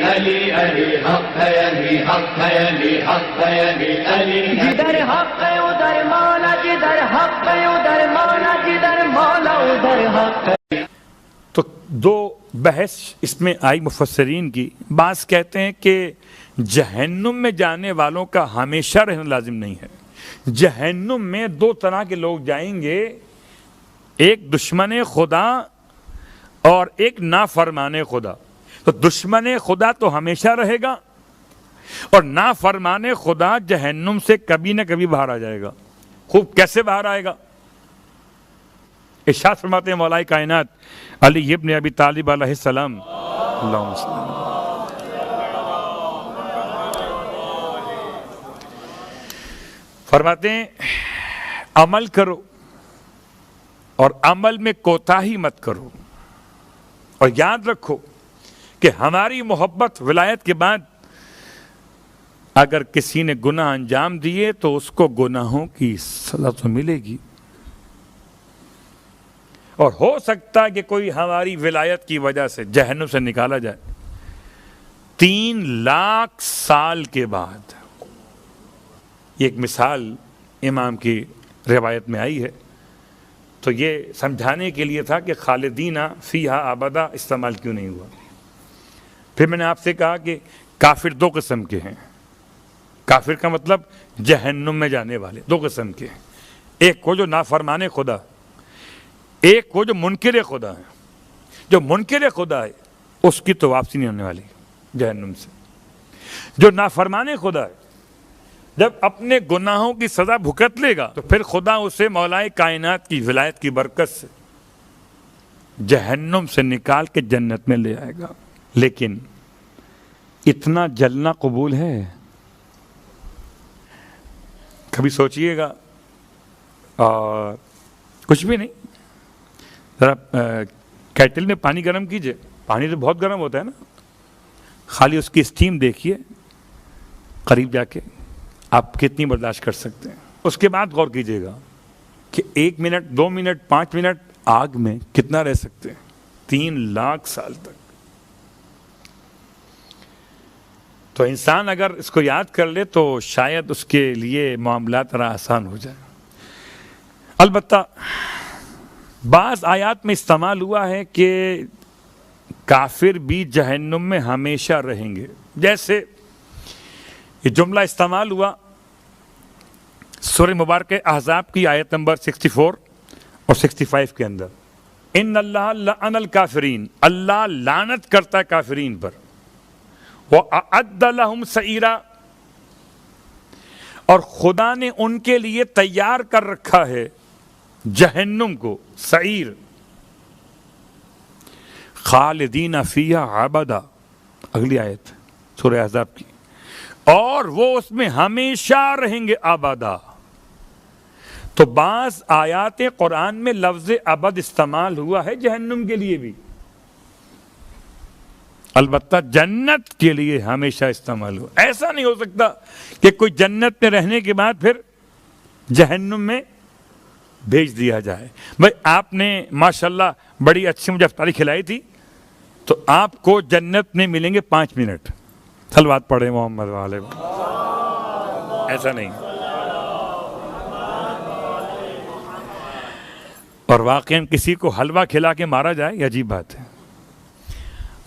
علی علی حق ہے، علی حق ہے، علی حق ہے، علی علی جدھر حق ہے ادھر مولا، جدھر حق ہے ادھر مولا، جدھر مولا ادھر حق ہے۔ تو دو بحث اس میں آئی مفسرین کی. بعض کہتے ہیں کہ جہنم میں جانے والوں کا ہمیشہ رہنا لازم نہیں ہے. جہنم میں دو طرح کے لوگ جائیں گے، ایک دشمن خدا اور ایک نافرمان خدا. تو دشمن خدا تو ہمیشہ رہے گا اور نافرمان خدا جہنم سے کبھی نہ کبھی باہر آ جائے گا. خوب کیسے باہر آئے گا؟ ارشاد فرماتے ہیں مولا کائنات علی ابن ابی طالب علیہ السلام، اللہم صلی اللہ فرماتے ہیں عمل کرو اور عمل میں کوتاہی مت کرو، اور یاد رکھو کہ ہماری محبت ولایت کے بعد اگر کسی نے گناہ انجام دیے تو اس کو گناہوں کی سزا تو ملے گی، اور ہو سکتا ہے کہ کوئی ہماری ولایت کی وجہ سے جہنم سے نکالا جائے 3 لاکھ سال کے بعد. یہ ایک مثال امام کی روایت میں آئی ہے. تو یہ سمجھانے کے لیے تھا کہ خالدین فیہا ابدا استعمال کیوں نہیں ہوا. پھر میں نے آپ سے کہا کہ کافر 2 قسم کے ہیں. کافر کا مطلب جہنم میں جانے والے 2 قسم کے ہیں. ایک وہ جو نافرمان خدا، ایک وہ جو منکر خدا ہے. جو منکر خدا ہے اس کی تو واپسی نہیں ہونے والی جہنم سے. جو نافرمان خدا ہے جب اپنے گناہوں کی سزا بھگت لے گا تو پھر خدا اسے مولائے کائنات کی ولایت کی برکت سے جہنم سے نکال کے جنت میں لے آئے گا. لیکن اتنا جلنا قبول ہے؟ کبھی سوچئے گا. اور کچھ بھی نہیں، ذرا کیٹل میں پانی گرم کیجئے. پانی تو بہت گرم ہوتا ہے نا، خالی اس کی اسٹیم دیکھیے قریب جا کے، آپ کتنی برداشت کر سکتے ہیں. اس کے بعد غور کیجئے گا کہ 1 منٹ 2 منٹ 5 منٹ آگ میں کتنا رہ سکتے ہیں. 3 لاکھ سال تک. تو انسان اگر اس کو یاد کر لے تو شاید اس کے لیے معاملات ذرا آسان ہو جائے. البتہ بعض آیات میں استعمال ہوا ہے کہ کافر بھی جہنم میں ہمیشہ رہیں گے. جیسے یہ جملہ استعمال ہوا سورہ مبارکہ احزاب کی آیت نمبر 64 اور 65 کے اندر، ان اللہ لعن الکافرین، اللہ لعنت کرتا ہے کافرین پر، وَأَعَدَّ لَهُمْ سَعِيرًا، اور خدا نے ان کے لیے تیار کر رکھا ہے جہنم کو، سعیر، خالدین فیہا ابدا. اگلی آیت سورہ احزاب کی، اور وہ اس میں ہمیشہ رہیں گے ابدا. تو بعض آیات قرآن میں لفظ ابد استعمال ہوا ہے جہنم کے لیے بھی، البتہ جنت کے لیے ہمیشہ استعمال ہوا. ایسا نہیں ہو سکتا کہ کوئی جنت میں رہنے کے بعد پھر جہنم میں بھیج دیا جائے. بھائی آپ نے ماشاءاللہ بڑی اچھی مجھے افطاری کھلائی تھی تو آپ کو جنت میں ملیں گے 5 منٹ. صلوات پڑھیں محمد والے. ایسا نہیں. اور واقعاً کسی کو حلوہ کھلا کے مارا جائے یہ عجیب بات ہے.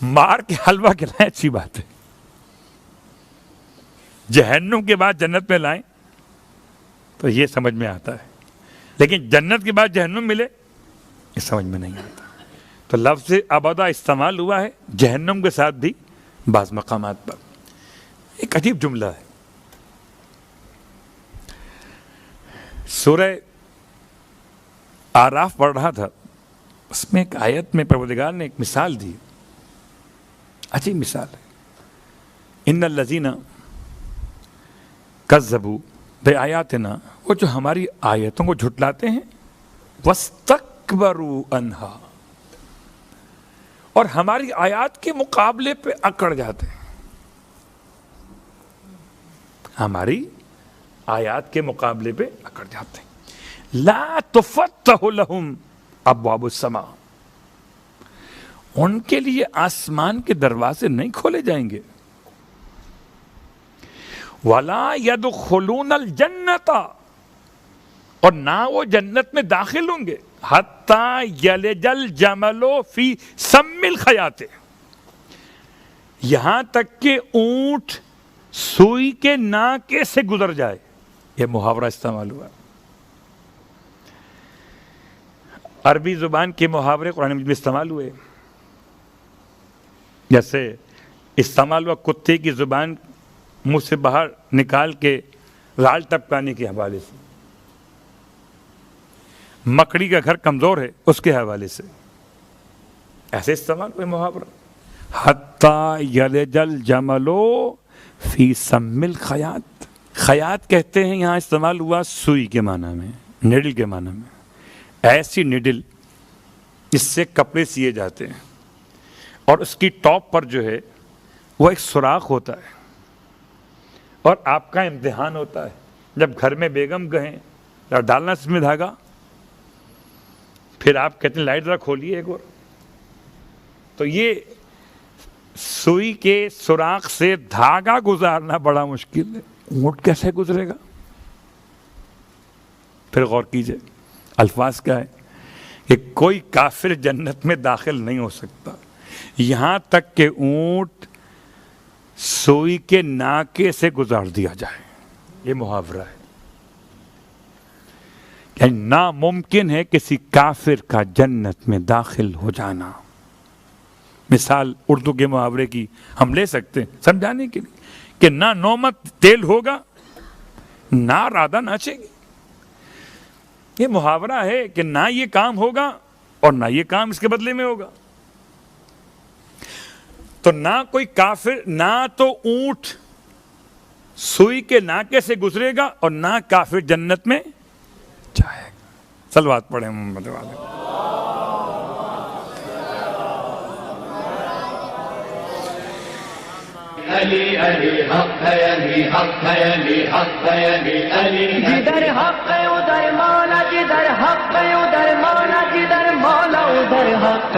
مار کے حلوہ کھلائیں اچھی بات ہے. جہنم کے بعد جنت میں لائیں تو یہ سمجھ میں آتا ہے، لیکن جنت کے بعد جہنم ملے یہ سمجھ میں نہیں آتا. تو لفظ ابدا استعمال ہوا ہے جہنم کے ساتھ بھی بعض مقامات پر. ایک عجیب جملہ ہے. سورہ آراف پڑھ رہا تھا، اس میں ایک آیت میں پروردگار نے ایک مثال دی، عجیب مثال ہے. ان الذین کذبوا بآیاتنا، وہ جو ہماری آیتوں کو جھٹلاتے ہیں، واستکبروا عنہا، اور ہماری آیات کے مقابلے پہ اکڑ جاتے ہیں. ہماری آیات کے مقابلے پہ اکڑ جاتے ہیں. لا تفتح لهم ابواب السماء، ان کے لیے آسمان کے دروازے نہیں کھولے جائیں گے. وَلَا يَدْخُلُونَ الْجَنَّةَ، اور نہ وہ جنت میں داخل ہوں گے حَتَّى يَلِجَ الْجَمَلُ فِي سَمِّ الْخَيَاطِ، یہاں تک کہ اونٹ سوئی کے ناکے سے گزر جائے. یہ محاورہ استعمال ہوا. عربی زبان کے محاورے قرآن مجید میں استعمال ہوئے. جیسے استعمال ہوا کتے کی زبان منہ سے باہر نکال کے رال ٹپکانے کے حوالے سے، مکڑی کا گھر کمزور ہے اس کے حوالے سے. ایسے استعمال ہوئے محاورہ. حتی یلج الجمل فی سم الخیاط، خیاط کہتے ہیں یہاں استعمال ہوا سوئی کے معنی میں، نیڈل کے معنی میں. ایسی نیڈل اس سے کپڑے سیے جاتے ہیں اور اس کی ٹاپ پر جو ہے وہ ایک سوراخ ہوتا ہے، اور آپ کا امتحان ہوتا ہے جب گھر میں بیگم کہیں ڈالنا اس میں دھاگا، پھر آپ کہتے ہیں لائٹ ذرا کھولیے ایک اور، تو یہ سوئی کے سوراخ سے دھاگا گزارنا بڑا مشکل ہے. اونٹ کیسے گزرے گا؟ پھر غور کیجئے الفاظ کیا ہے کہ کوئی کافر جنت میں داخل نہیں ہو سکتا یہاں تک کہ اونٹ سوئی کے ناکے سے گزار دیا جائے. یہ محاورہ ہے کہ ناممکن ہے کسی کافر کا جنت میں داخل ہو جانا. مثال اردو کے محاورے کی ہم لے سکتے ہیں سمجھانے کے لیے کہ نہ نومت تیل ہوگا نہ رادہ ناچے گی. یہ محاورہ ہے کہ نہ یہ کام ہوگا اور نہ یہ کام اس کے بدلے میں ہوگا. تو نہ کوئی کافر، نہ تو اونٹ سوئی کے ناکے سے گزرے گا اور نہ کافر جنت میں جائے گا. صلوات پڑھیں محمد والے. علی علی حق ہے، علی حق ہے، علی حق ہے، علی علی جدھر حق ہے ادھر مولا، جدھر حق ہے ادھر مولا، جدھر مولا ادھر حق.